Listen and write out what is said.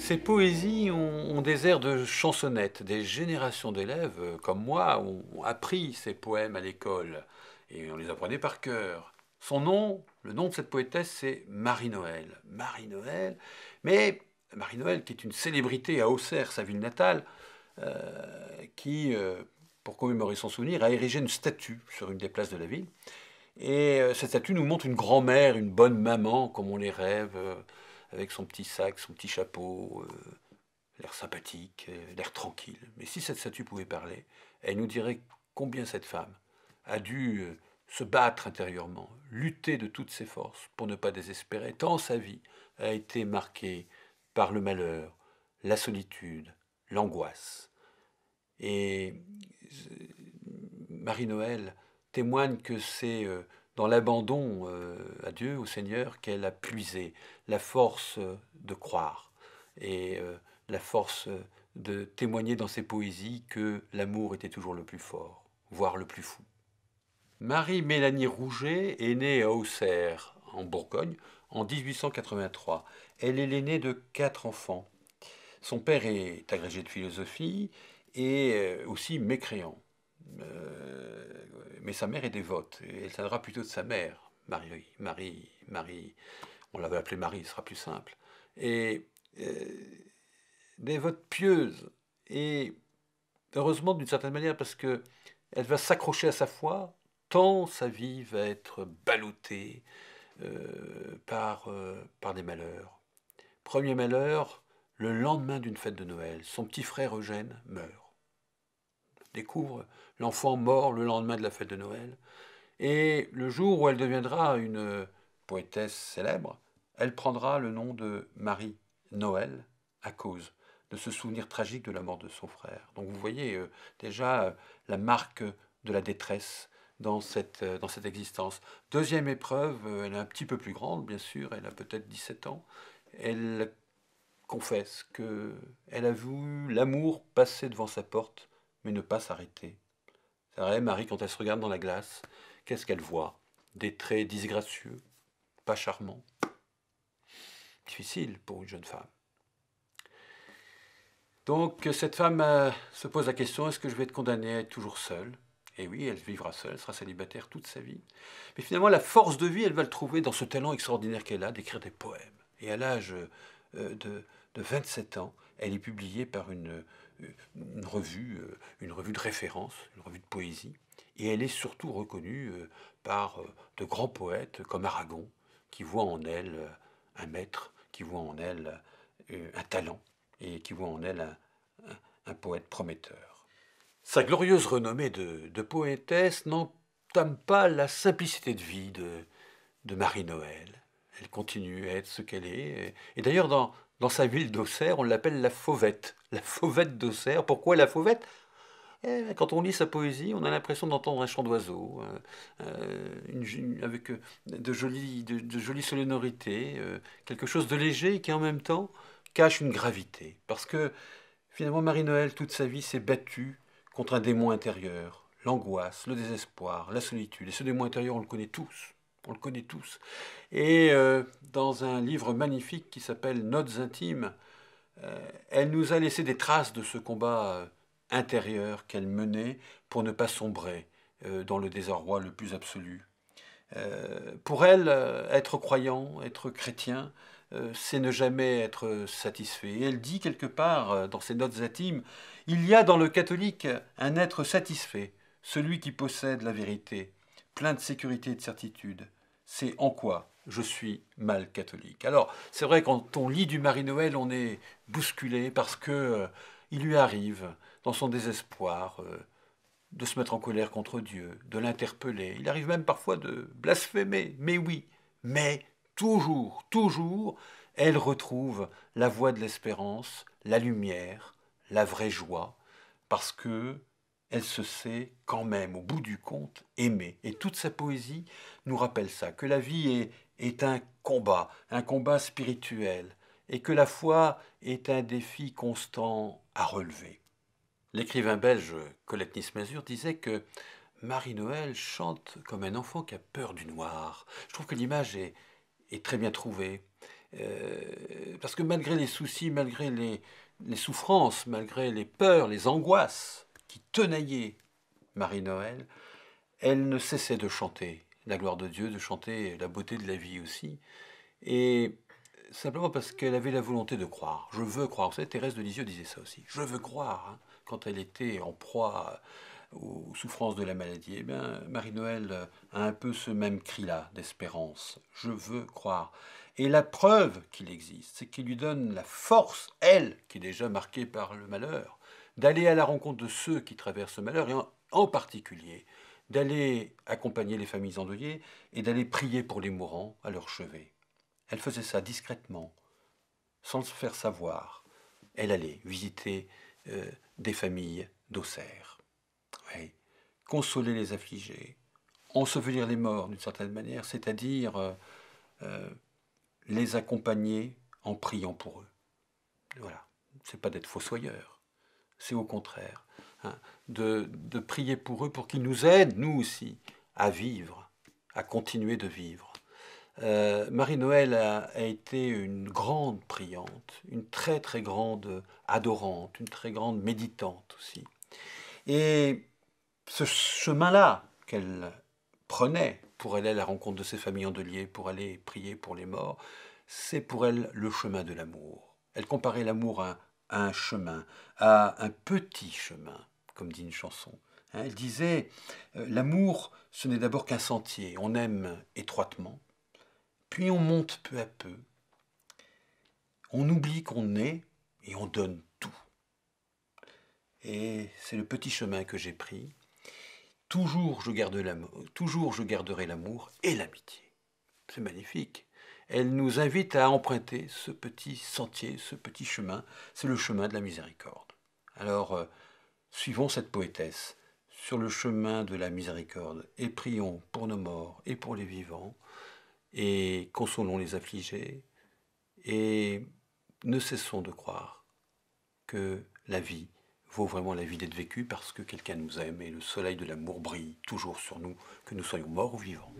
Ces poésies ont des airs de chansonnettes. Des générations d'élèves, comme moi, ont appris ces poèmes à l'école et on les apprenait par cœur. Son nom, le nom de cette poétesse, c'est Marie-Noël. Marie-Noël, mais Marie-Noël qui est une célébrité à Auxerre, sa ville natale, qui, pour commémorer son souvenir, a érigé une statue sur une des places de la ville. Et cette statue nous montre une grand-mère, une bonne maman, comme on les rêve, avec son petit sac, son petit chapeau, l'air sympathique, l'air tranquille. Mais si cette statue pouvait parler, elle nous dirait combien cette femme a dû se battre intérieurement, lutter de toutes ses forces pour ne pas désespérer, tant sa vie a été marquée par le malheur, la solitude, l'angoisse. Et Marie-Noël témoigne que c'est dans l'abandon à Dieu, au Seigneur, qu'elle a puisé la force de croire et la force de témoigner dans ses poésies que l'amour était toujours le plus fort, voire le plus fou. Marie-Mélanie Rouget est née à Auxerre, en Bourgogne, en 1883. Elle est l'aînée de 4 enfants. Son père est agrégé de philosophie et aussi mécréant. Mais sa mère est dévote, et elle tiendra plutôt de sa mère, Marie, on l'avait appelée Marie, ce sera plus simple. Et dévote pieuse, et heureusement d'une certaine manière, parce que elle va s'accrocher à sa foi, tant sa vie va être ballottée par des malheurs. Premier malheur, le lendemain d'une fête de Noël, son petit frère Eugène meurt. Découvre l'enfant mort le lendemain de la fête de Noël. Et le jour où elle deviendra une poétesse célèbre, elle prendra le nom de Marie Noël à cause de ce souvenir tragique de la mort de son frère. Donc vous voyez déjà la marque de la détresse dans cette existence. Deuxième épreuve, elle est un petit peu plus grande, bien sûr, elle a peut-être 17 ans. Elle confesse qu'elle a vu l'amour passer devant sa porte, mais ne pas s'arrêter. C'est vrai, Marie, quand elle se regarde dans la glace, qu'est-ce qu'elle voit? Des traits disgracieux, pas charmants. Difficile pour une jeune femme. Donc cette femme se pose la question, est-ce que je vais être condamnée à être toujours seule? Et oui, elle vivra seule, elle sera célibataire toute sa vie. Mais finalement, la force de vie, elle va le trouver dans ce talent extraordinaire qu'elle a d'écrire des poèmes. Et à l'âge de 27 ans, elle est publiée par une revue de référence, une revue de poésie. Et elle est surtout reconnue par de grands poètes comme Aragon, qui voient en elle un maître, qui voient en elle un talent, et qui voient en elle un poète prometteur. Sa glorieuse renommée de poétesse n'entame pas la simplicité de vie de Marie-Noël. Elle continue à être ce qu'elle est. Et d'ailleurs, dans sa ville d'Auxerre, on l'appelle la Fauvette. La Fauvette d'Auxerre. Pourquoi la Fauvette? Quand on lit sa poésie, on a l'impression d'entendre un chant d'oiseau, avec de jolies sonorités, quelque chose de léger qui en même temps cache une gravité. Parce que finalement, Marie-Noël, toute sa vie, s'est battue contre un démon intérieur, l'angoisse, le désespoir, la solitude. Et ce démon intérieur, on le connaît tous. On le connaît tous. Et dans un livre magnifique qui s'appelle Notes intimes, elle nous a laissé des traces de ce combat intérieur qu'elle menait pour ne pas sombrer dans le désarroi le plus absolu. Pour elle, être croyant, être chrétien, c'est ne jamais être satisfait. Et elle dit quelque part dans ses notes intimes, il y a dans le catholique un être satisfait, celui qui possède la vérité, plein de sécurité et de certitude. C'est en quoi je suis mal catholique. Alors, c'est vrai, quand on lit du Marie-Noël, on est bousculé parce que il lui arrive, dans son désespoir, de se mettre en colère contre Dieu, de l'interpeller. Il arrive même parfois de blasphémer, mais oui, mais toujours, toujours, elle retrouve la voie de l'espérance, la lumière, la vraie joie, parce que elle se sait quand même, au bout du compte, aimer. Et toute sa poésie nous rappelle ça, que la vie est un combat spirituel, et que la foi est un défi constant à relever. L'écrivain belge Colette Nismazur disait que Marie-Noël chante comme un enfant qui a peur du noir. Je trouve que l'image est très bien trouvée. Parce que malgré les soucis, malgré les souffrances, malgré les peurs, les angoisses qui tenaillaient Marie-Noël, elle ne cessait de chanter la gloire de Dieu, de chanter la beauté de la vie aussi. Et simplement parce qu'elle avait la volonté de croire. Je veux croire. Vous savez, Thérèse de Lisieux disait ça aussi. Je veux croire. Hein, quand elle était en proie aux souffrances de la maladie. Eh bien, Marie-Noël a un peu ce même cri-là d'espérance. Je veux croire. Et la preuve qu'il existe, c'est qu'il lui donne la force, elle, qui est déjà marquée par le malheur, d'aller à la rencontre de ceux qui traversent le malheur, et en particulier d'aller accompagner les familles endeuillées et d'aller prier pour les mourants à leur chevet. Elle faisait ça discrètement, sans se faire savoir. Elle allait visiter des familles d'Auxerre. Oui. Consoler les affligés, ensevelir les morts d'une certaine manière, c'est-à-dire les accompagner en priant pour eux. Voilà. C'est pas d'être fossoyeur, c'est au contraire hein, de prier pour eux pour qu'ils nous aident, nous aussi, à vivre, à continuer de vivre. Marie-Noël a été une grande priante, une très très grande adorante, une très grande méditante aussi. Et ce chemin-là qu'elle prenait pour aller à la rencontre de ses familles endeuillées, pour aller prier pour les morts, c'est pour elle le chemin de l'amour. Elle comparait l'amour à un chemin, à un petit chemin, comme dit une chanson. Hein, elle disait, l'amour, ce n'est d'abord qu'un sentier. On aime étroitement, puis on monte peu à peu. On oublie qu'on est et on donne tout. Et c'est le petit chemin que j'ai pris. Toujours je garderai l'amour et l'amitié. C'est magnifique. Elle nous invite à emprunter ce petit sentier, ce petit chemin. C'est le chemin de la miséricorde. Alors, suivons cette poétesse sur le chemin de la miséricorde et prions pour nos morts et pour les vivants et consolons les affligés et ne cessons de croire que la vie vaut vraiment la vie d'être vécue parce que quelqu'un nous aime et le soleil de l'amour brille toujours sur nous, que nous soyons morts ou vivants.